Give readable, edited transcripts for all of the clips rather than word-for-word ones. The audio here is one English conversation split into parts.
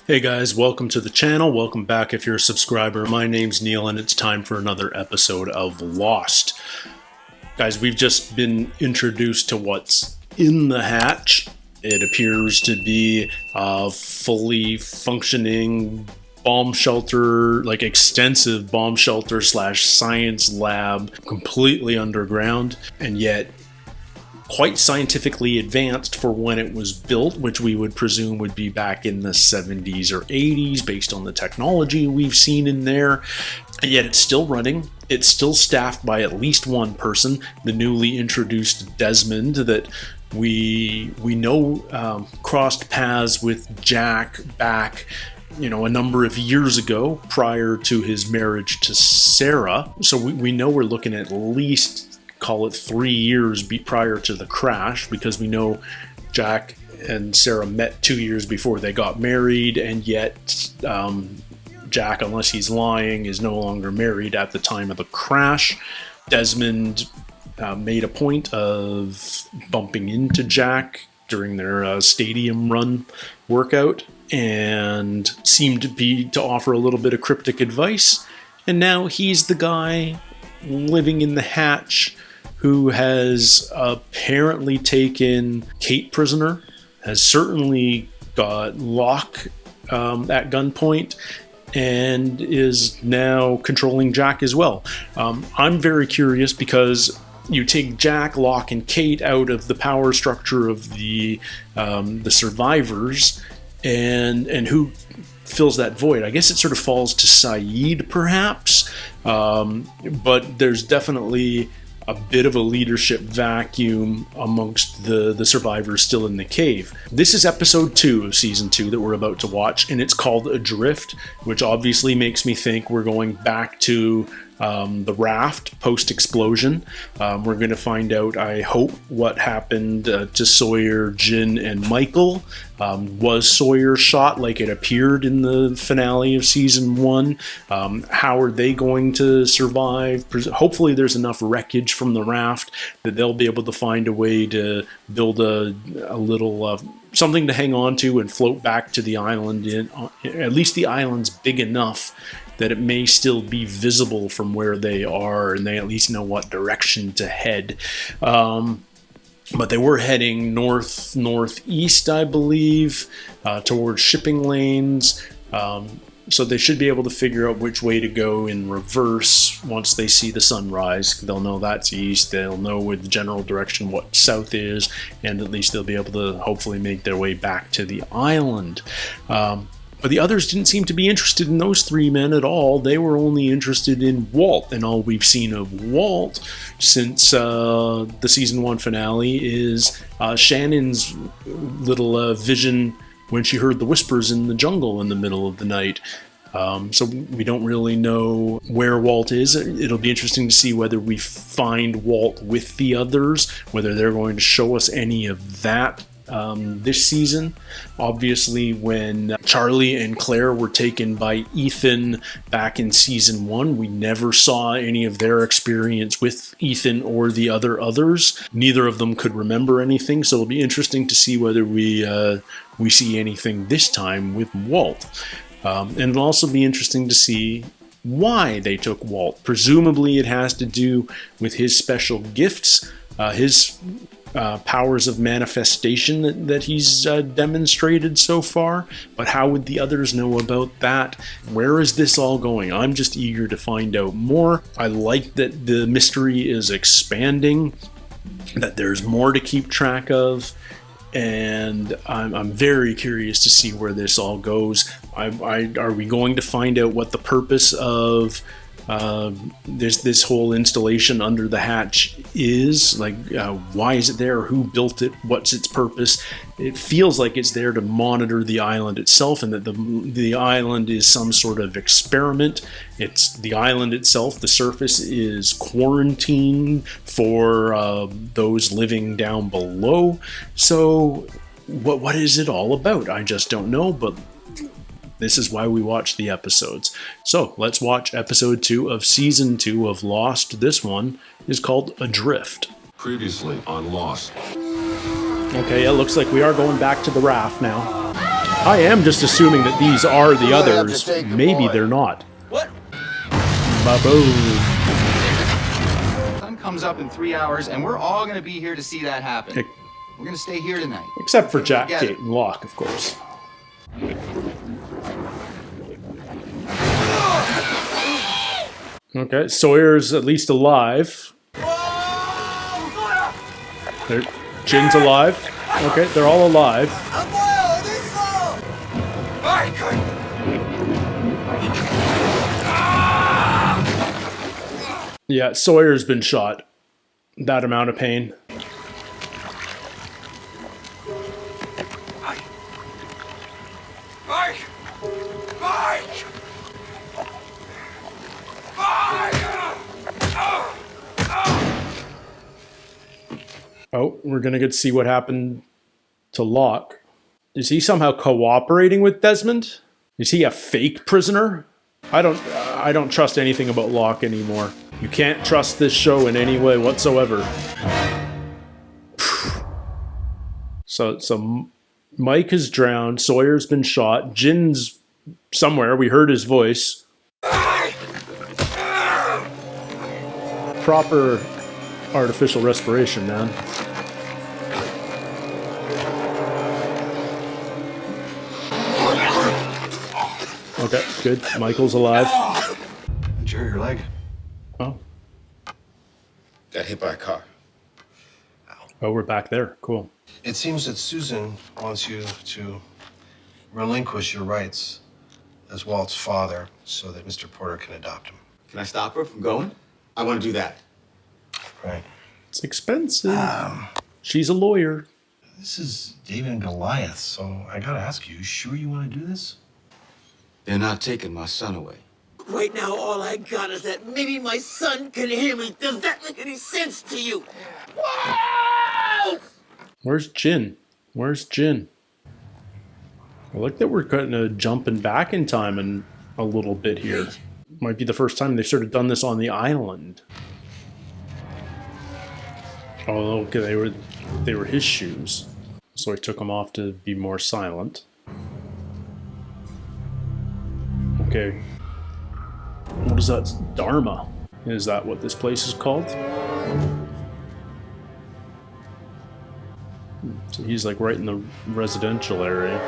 Hey guys, welcome to the channel. Welcome back if you're a subscriber. My name's Neil and it's time for another episode of Lost. Guys, we've just been introduced to what's in the hatch. It appears to be a fully functioning bomb shelter, like extensive bomb shelter / science lab, completely underground, and yet quite scientifically advanced for when it was built, which we would presume would be back in the 70s or 80s based on the technology we've seen in there. And yet it's still running. It's still staffed by at least one person, the newly introduced Desmond that we know crossed paths with Jack back a number of years ago prior to his marriage to Sarah. So we know we're looking at least, call it 3 years prior to the crash, because we know Jack and Sarah met 2 years before they got married, and yet Jack, unless he's lying, is no longer married at the time of the crash. Desmond made a point of bumping into Jack during their stadium run workout and seemed to offer a little bit of cryptic advice, and now he's the guy living in the hatch who has apparently taken Kate prisoner, has certainly got Locke at gunpoint, and is now controlling Jack as well. I'm very curious because you take Jack, Locke, and Kate out of the power structure of the survivors, and who fills that void? I guess it sort of falls to Saeed, perhaps, but there's definitely a bit of a leadership vacuum amongst the survivors still in the cave. This is episode 2 of season 2 that we're about to watch, and it's called Adrift, which obviously makes me think we're going back to the Raft post-explosion. We're going to find out, I hope, what happened to Sawyer, Jin, and Michael. Was Sawyer shot like it appeared in the finale of season 1? How are they going to survive? Hopefully there's enough wreckage from the raft that they'll be able to find a way to build a little something to hang on to and float back to the island. At least the island's big enough that it may still be visible from where they are, and they at least know what direction to head. But they were heading northeast, I believe, towards shipping lanes. So they should be able to figure out which way to go in reverse once they see the sunrise. They'll know that's east. They'll know with the general direction what south is, and at least they'll be able to hopefully make their way back to the island. But the others didn't seem to be interested in those 3 men at all. They were only interested in Walt, and all we've seen of Walt since the season 1 finale is Shannon's little vision when she heard the whispers in the jungle in the middle of the night. So we don't really know where Walt is. It'll be interesting to see whether we find Walt with the others, whether they're going to show us any of that this season. Obviously, when Charlie and Claire were taken by Ethan back in season 1, we never saw any of their experience with Ethan or the others. Neither of them could remember anything, so it'll be interesting to see whether we see anything this time with Walt. And it'll also be interesting to see why they took Walt. Presumably it has to do with his special gifts, his powers of manifestation that he's demonstrated so far, but how would the others know about that? Where is this all going? I'm just eager to find out more. I like that the mystery is expanding, that there's more to keep track of, and I'm very curious to see where this all goes. Are we going to find out what the purpose of this whole installation under the hatch is? Like, why is it there? Who built it? What's its purpose? It feels like it's there to monitor the island itself, and that the island is some sort of experiment. It's the island itself. The surface is quarantined for those living down below. So what is it all about? I just don't know, but this is why we watch the episodes. So let's watch episode 2 of season 2 of Lost. This one is called Adrift. Previously on Lost. Okay, it looks like we are going back to the raft now. I am just assuming that these are the others. Maybe they're not. What? Ba-boom. Sun comes up in 3 hours, and we're all gonna be here to see that happen. We're gonna stay here tonight. Except for Jack, Kate, and Locke, of course. Okay, Sawyer's at least alive. Jin's alive. Okay, they're all alive. Yeah, Sawyer's been shot. That amount of pain. Oh, we're gonna get to see what happened to Locke. Is he somehow cooperating with Desmond? Is he a fake prisoner? I don't trust anything about Locke anymore. You can't trust this show in any way whatsoever. So Mike is drowned. Sawyer's been shot. Jin's somewhere. We heard his voice. Proper artificial respiration, man. Okay, good. Michael's alive. Injure your leg? Oh. Got hit by a car. Oh, we're back there. Cool. It seems that Susan wants you to relinquish your rights as Walt's father so that Mr. Porter can adopt him. Can I stop her from going? I want to do that. Right. It's expensive. She's a lawyer. This is David and Goliath, so I gotta ask you sure you want to do this? They're not taking my son away. Right now, all I got is that maybe my son can hear me. Does that make any sense to you? Whoa! Where's Jin? Where's Jin? I like that we're kind of jumping back in time in a little bit here. Might be the first time they've sort of done this on the island. Oh, okay, they were his shoes. So I took them off to be more silent. Okay. What is that? Dharma. Is that what this place is called? So he's like right in the residential area.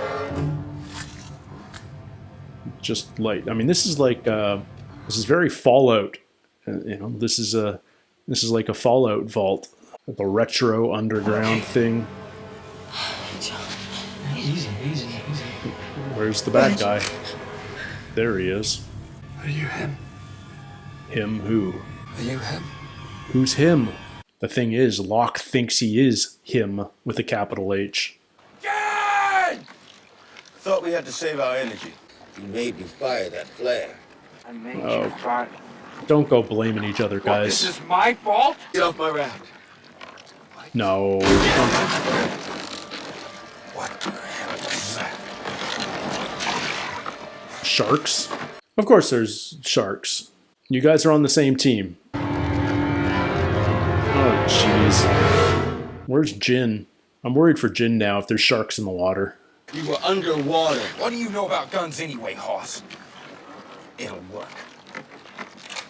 Just light. I mean, this is like this is very Fallout. You know, this is like a Fallout vault, like a retro underground thing. Easy. Where's the bad guy? There he is. Are you him? Him who? Are you him? Who's him? The thing is, Locke thinks he is him with a capital H. Jen! Thought we had to save our energy. You made me fire that flare. I made you fire. Don't go blaming each other, guys. This is my fault? Get off my raft. No. What the hell is that? Sharks? Of course there's sharks. You guys are on the same team. Oh, jeez. Where's Jin? I'm worried for Jin now if there's sharks in the water. You were underwater. What do you know about guns anyway, Hoss? It'll work.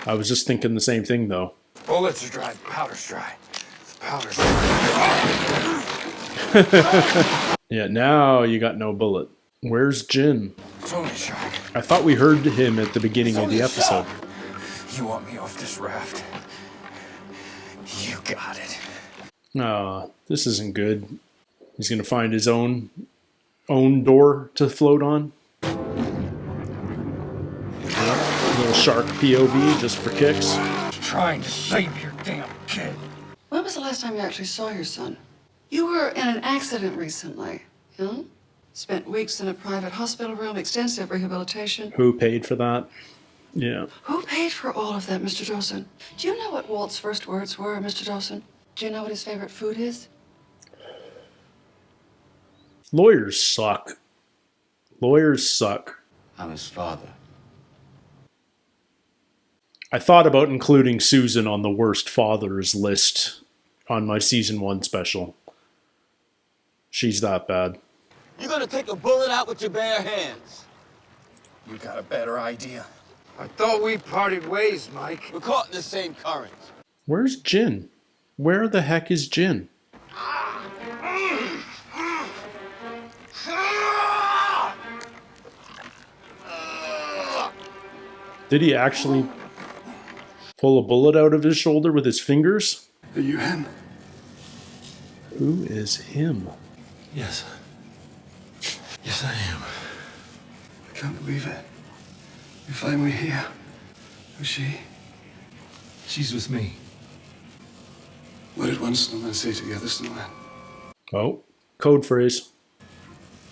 I was just thinking the same thing, though. Bullets are dry, powder's dry. Powder's dry. Yeah, now you got no bullet. Where's Jin? It's only a shock. I thought we heard him at the beginning of the episode. You want me off this raft? You got it. This isn't good. He's gonna find his own door to float on. A little shark POV just for kicks. Trying to save your damn kid. When was the last time you actually saw your son? You were in an accident recently, you know? Spent weeks in a private hospital room, extensive rehabilitation. Who paid for that? Yeah. Who paid for all of that, Mr. Dawson? Do you know what Walt's first words were, Mr. Dawson? Do you know what his favorite food is? Lawyers suck. Lawyers suck. I'm his father. I thought about including Susan on the worst fathers list on my season 1 special. She's that bad. You're gonna take a bullet out with your bare hands. You got a better idea. I thought we parted ways, Mike. We're caught in the same current. Where's Jin? Where the heck is Jin? Did he actually pull a bullet out of his shoulder with his fingers? Are you him? Who is him? Yes. Yes, I am. I can't believe it. You're finally here. Who's she? She's with me. What did one snowman say to the other snowman? Oh, code phrase.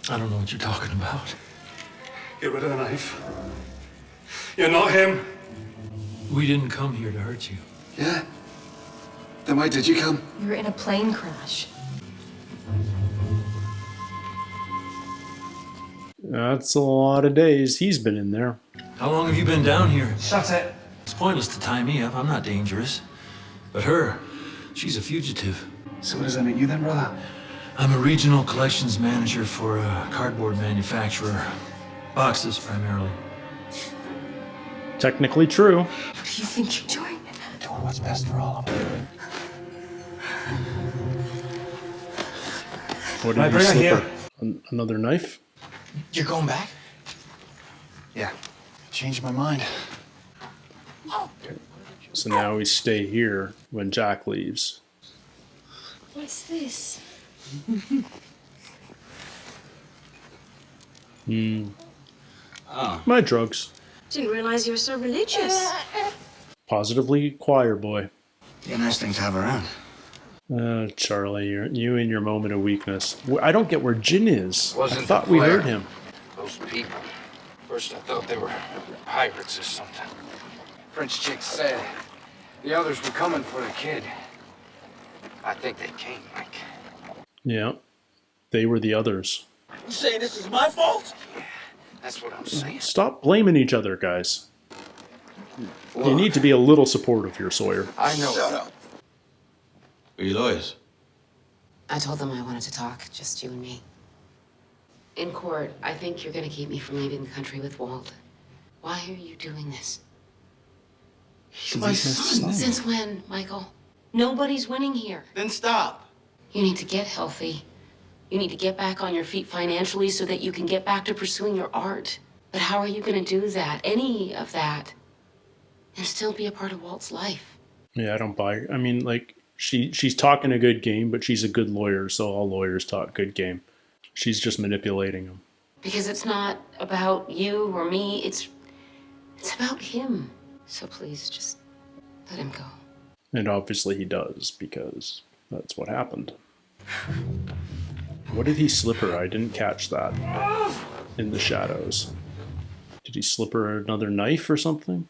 I don't know what you're talking about. Get rid of the knife. You're not him. We didn't come here to hurt you. Yeah? Then why did you come? We were in a plane crash. That's a lot of days he's been in there. How long have you been down here? Shut it. It's pointless to tie me up. I'm not dangerous. But her, she's a fugitive. So what does that make you then, brother? I'm a regional collections manager for a cardboard manufacturer. Boxes, primarily. Technically true. What do you think you're doing? Doing what's best for all of them. What did My you brother slip here. her? Another knife? You're going back? Yeah. Changed my mind. So now we stay here when Jack leaves. What's this? My drugs. Didn't realize you were so religious. Positively choir boy. Yeah, nice thing to have around. Charlie, you and your moment of weakness. I don't get where Jin is. I Wasn't thought the we flare. heard him. Those people. First I thought they were pirates or something. French chick said the others were coming for the kid. I think they came, Mike. Yeah, they were the others. You saying this is my fault? That's what I'm saying. Stop blaming each other, guys. You Look, need to be a little supportive here, Sawyer. I know. Shut up. Are you lawyers? I told them I wanted to talk, just you and me. In court, I think you're gonna keep me from leaving the country with Walt. Why are you doing this? He's my son. Since when, Michael? Nobody's winning here. Then stop. You need to get healthy. You need to get back on your feet financially so that you can get back to pursuing your art. But how are you gonna do that, any of that, and still be a part of Walt's life? Yeah, I don't buy. I mean, like she's talking a good game, but she's a good lawyer, so all lawyers talk good game. She's just manipulating him. Because it's not about you or me, it's about him. So please, just let him go. And obviously he does, because that's what happened. What did he slip her? I didn't catch that in the shadows. Did he slip her another knife or something?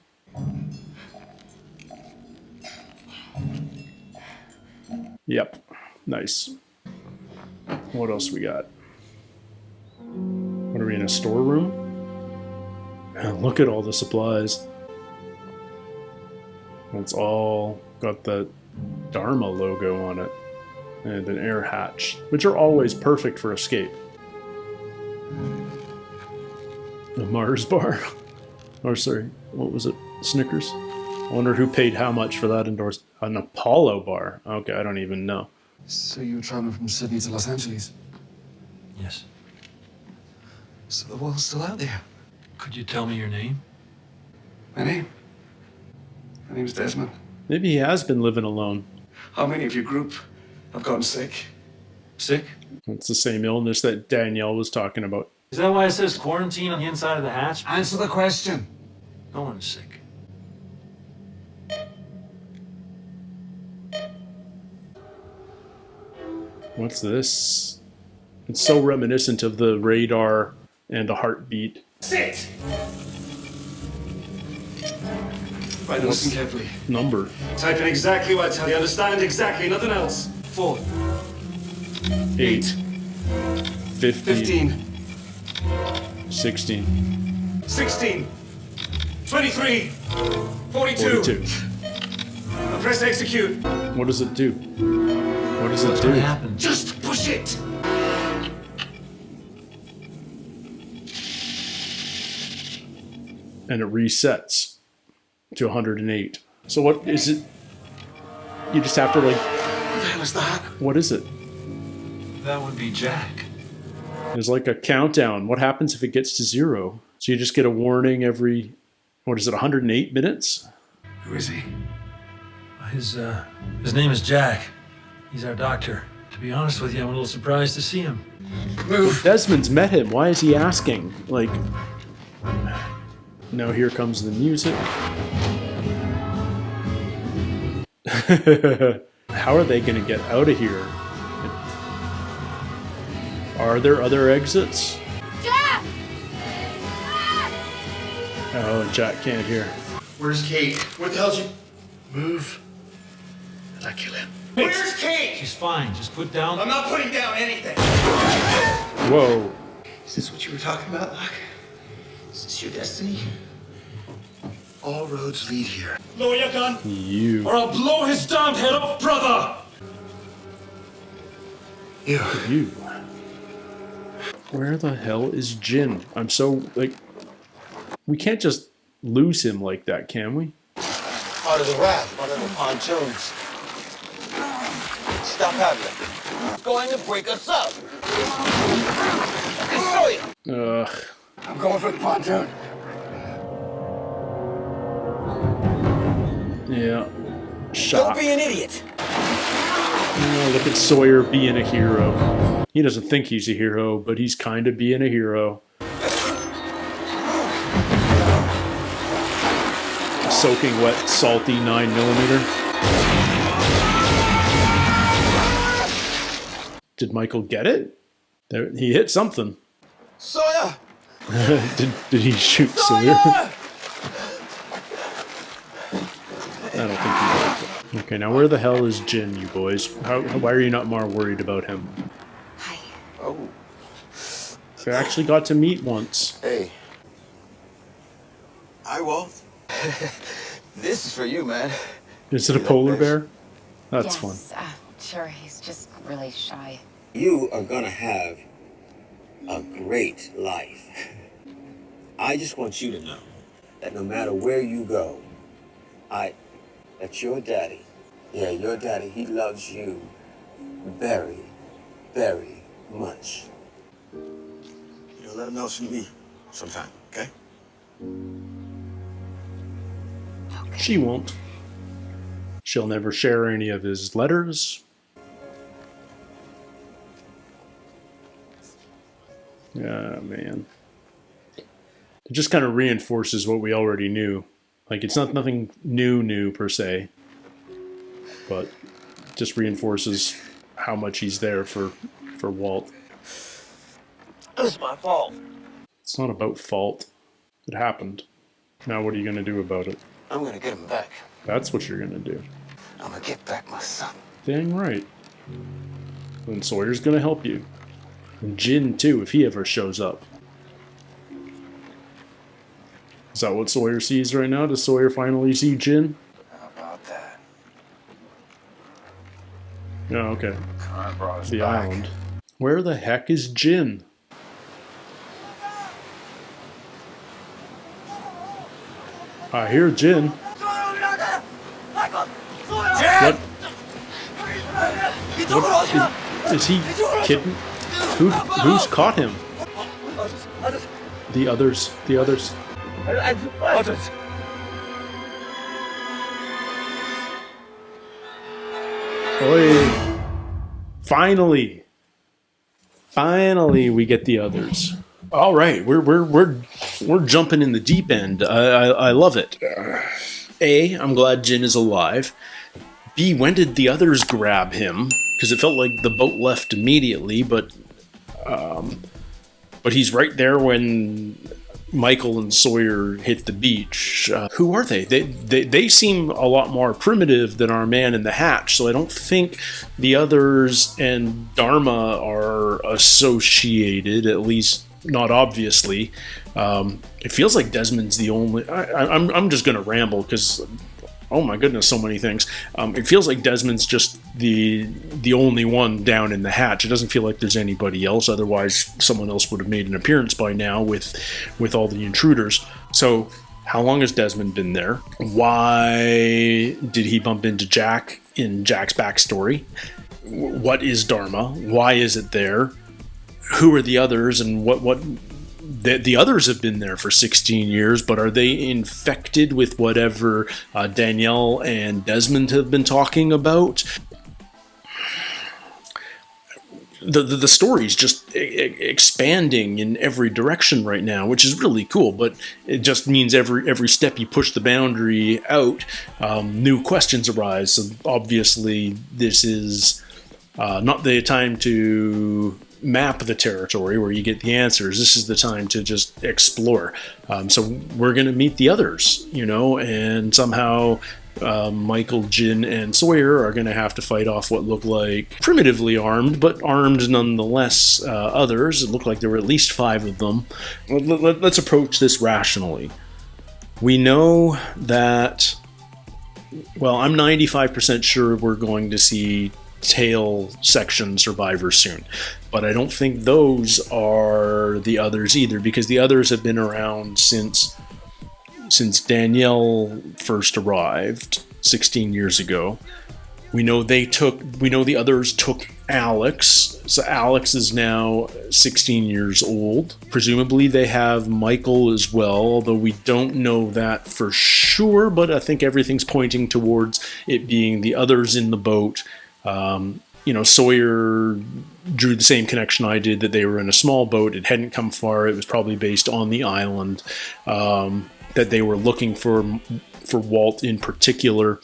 Yep. Nice. What else we got? What are we in a storeroom? Look at all the supplies. It's all got the Dharma logo on it. And an air hatch, which are always perfect for escape. A Mars bar. Or sorry, what was it? Snickers? I wonder who paid how much for that endorsed. An Apollo bar. Okay, I don't even know. So you were traveling from Sydney to Los Angeles? Yes. So the wall's still out there? Could you tell me your name? My name? My name's Desmond. Maybe he has been living alone. How many of your group have gotten sick? Sick? It's the same illness that Danielle was talking about. Is that why it says quarantine on the inside of the hatch? Answer the question. No one's sick. What's this? It's so reminiscent of the radar and a heartbeat. Sit! Right, now listen carefully. Number. Type in exactly what I tell you. Understand exactly, nothing else. 4, 8. 15. 15, 16. 16, 23, 42. 42. Now press execute. What does it do? What does it What's do? gonna happen? Just push it. and it resets to 108. So what is it? You just have to like... What the hell is that? What is it? That would be Jack. There's like a countdown. What happens if it gets to 0? So you just get a warning every, what is it, 108 minutes? Who is he? His name is Jack. He's our doctor. To be honest with you, I'm a little surprised to see him. Move. Desmond's met him. Why is he asking? Like, now here comes the music. How are they going to get out of here? Are there other exits? Jack! Oh, Jack can't hear. Where's Kate? What the hell's you? Move. Did I kill him? Where's Kate? She's fine. Just put down. I'm not putting down anything. Whoa. Is this what you were talking about, Locke? Is this your destiny? All roads lead here. Lower your gun, You. or I'll blow his damned head off, brother! You. You. Where the hell is Jin? I'm so, like... We can't just lose him like that, can we? Part of the raft, one of the pontoons. Stop having it. It's going to break us up. I'll show you. Ugh. I'm going for the pontoon. Yeah. Don't Shot. be an idiot. Oh, look at Sawyer being a hero. He doesn't think he's a hero, but he's kind of being a hero. Soaking wet, salty 9mm. Did Michael get it? There, he hit something. Sawyer! did he shoot Sawyer? I don't think he did. Okay, now where the hell is Jin, you boys? Why are you not more worried about him? Hi. Oh, They actually got to meet once. hey. Hi, Walt. This is for you, man. Is it a polar bear? That's Yes, fun. Sure, he's just really shy. You are gonna have a great life. I just want you to know that no matter where you go, that your daddy, your daddy, he loves you very, very much. You know, let him know it's from me sometime, okay? She won't. She'll never share any of his letters. Yeah, man. It just kind of reinforces what we already knew. Like, it's not nothing new per se, but just reinforces how much he's there for Walt. It's my fault. It's not about fault. It happened. Now what are you going to do about it? I'm gonna get him back. That's what you're going to do. I'm gonna get back my son. Dang right. And Sawyer's going to help you. And Jin, too, if he ever shows up. Is that what Sawyer sees right now? Does Sawyer finally see Jin? How about that? Oh, okay. Khan brought us The back. island. Where the heck is Jin? I hear Jin. What? Is he kidding? Who's caught him? The others. The others. Oi. Finally. Finally we get the others. All right, we're jumping in the deep end. I love it. A, I'm glad Jin is alive. B, when did the others grab him? Because it felt like the boat left immediately, but he's right there when Michael and Sawyer hit the beach. Who are they? They seem a lot more primitive than our man in the hatch, so I don't think the others and Dharma are associated, at least not obviously. It feels like Desmond's the only... I'm just going to ramble because... Oh my goodness, so many things. It feels like Desmond's just the only one down in the hatch. It doesn't feel like there's anybody else. Otherwise, someone else would have made an appearance by now with all the intruders. So How long has Desmond been there? Why did he bump into Jack in Jack's backstory? What is Dharma? Why is it there? Who are the others, and what the others have been there for 16 years, but are they infected with whatever Danielle and Desmond have been talking about? The story's just expanding in every direction right now, which is really cool, but it just means every step you push the boundary out, new questions arise. So obviously this is not the time to map the territory where you get the answers. This is the time to just explore. So we're going to meet the others, and somehow Michael, Jin, and Sawyer are going to have to fight off what look like primitively armed, but armed nonetheless others. It looked like there were at least 5 of them. Let's approach this rationally. We know that, I'm 95% sure we're going to see tail section survivors soon, but I don't think those are the others either, because the others have been around since Danielle first arrived 16 years ago. We know the others took Alex, so Alex is now 16 years old. Presumably they have Michael as well, although we don't know that for sure, but I think everything's pointing towards it being the others in the boat. Sawyer drew the same connection I did, that they were in a small boat. It hadn't come far. It was probably based on the island, that they were looking for Walt in particular.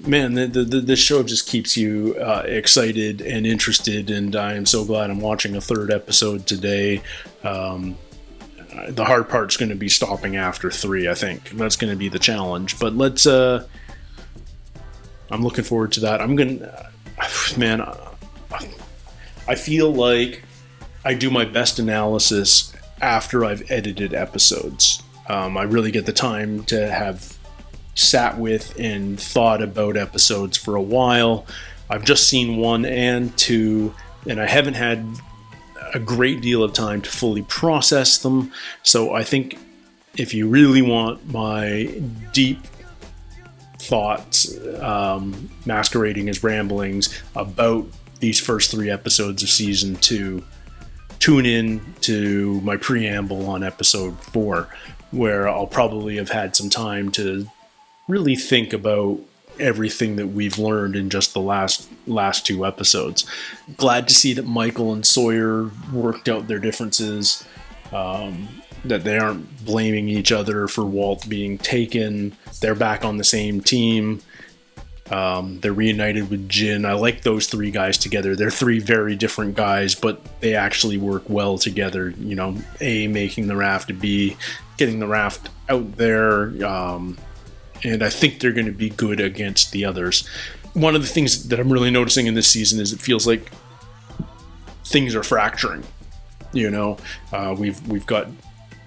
Man, the show just keeps you excited and interested, and I am so glad I'm watching a 3rd episode today. The hard part's going to be stopping after 3, I think. That's going to be the challenge. But let's... I'm looking forward to that. I feel like I do my best analysis after I've edited episodes. I really get the time to have sat with and thought about episodes for a while. I've just seen 1 and 2, and I haven't had a great deal of time to fully process them. So I think if you really want my deep thoughts masquerading as ramblings about these first 3 episodes of season 2, tune in to my preamble on episode 4, where I'll probably have had some time to really think about everything that we've learned in just the last 2 episodes. Glad to see that Michael and Sawyer worked out their differences, that they aren't blaming each other for Walt being taken. They're back on the same team. They're reunited with Jin. I like those 3 guys together. They're 3 very different guys, but they actually work well together. A, making the raft, B, getting the raft out there. And I think they're going to be good against the others. One of the things that I'm really noticing in this season is it feels like things are fracturing. We've got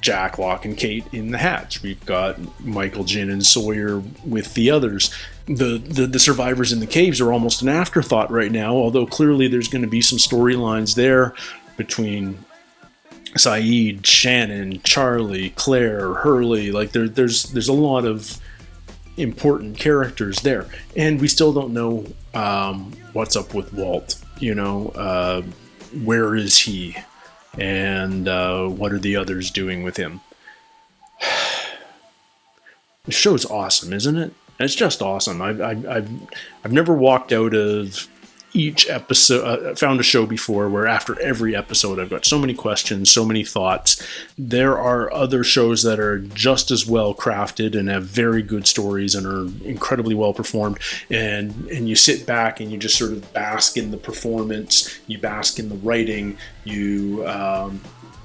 Jack, Locke, and Kate in the hatch. We've got Michael, Jin, and Sawyer with the others. The survivors in the caves are almost an afterthought right now, although clearly there's going to be some storylines there between Saeed, Shannon, Charlie, Claire, Hurley. Like there's a lot of important characters there, and we still don't know what's up with Walt. Where is he? And what are the others doing with him? The show's awesome, isn't it? It's just awesome. I've never walked out of each episode, found a show before where after every episode I've got so many questions, so many thoughts. There are other shows that are just as well crafted and have very good stories and are incredibly well performed, and you sit back and you just sort of bask in the performance, you bask in the writing, you're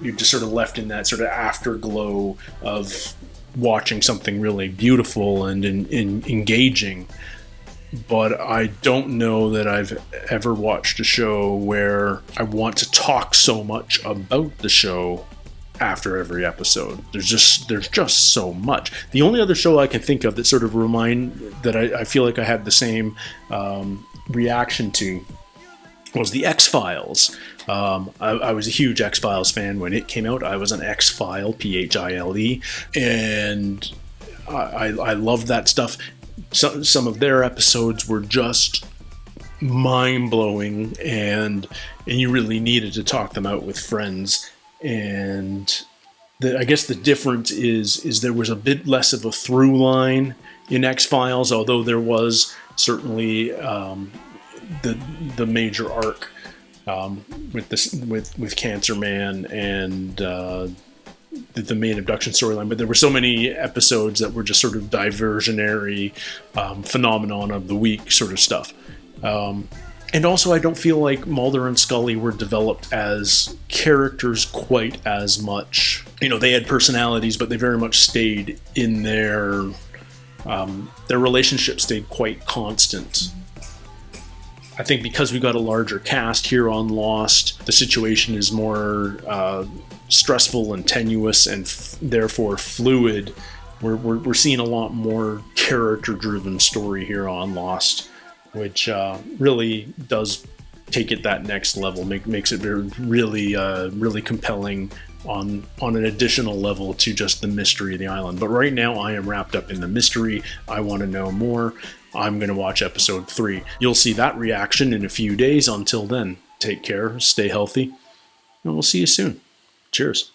just sort of left in that sort of afterglow of watching something really beautiful and engaging. But I don't know that I've ever watched a show where I want to talk so much about the show after every episode. There's just so much. The only other show I can think of that sort of I feel like I had the same reaction to was the X-Files. I was a huge X-Files fan when it came out. I was an X-File, Phile, and I loved that stuff. Some of their episodes were just mind-blowing, and you really needed to talk them out with friends. And I guess the difference is there was a bit less of a through line in X-Files, although there was certainly the major arc with Cancer Man and the main abduction storyline. But there were so many episodes that were just sort of diversionary phenomenon of the week sort of stuff. And also, I don't feel like Mulder and Scully were developed as characters quite as much. You know, they had personalities, but they very much stayed in their relationship stayed quite constant. I think because we got a larger cast here on Lost, the situation is more stressful and tenuous and therefore fluid. We're seeing a lot more character-driven story here on Lost, which really does take it that next level, makes it really compelling on an additional level to just the mystery of the island. But right now I am wrapped up in the mystery. I want to know more. I'm going to watch episode 3. You'll see that reaction in a few days. Until then, take care, stay healthy, and we'll see you soon. Cheers.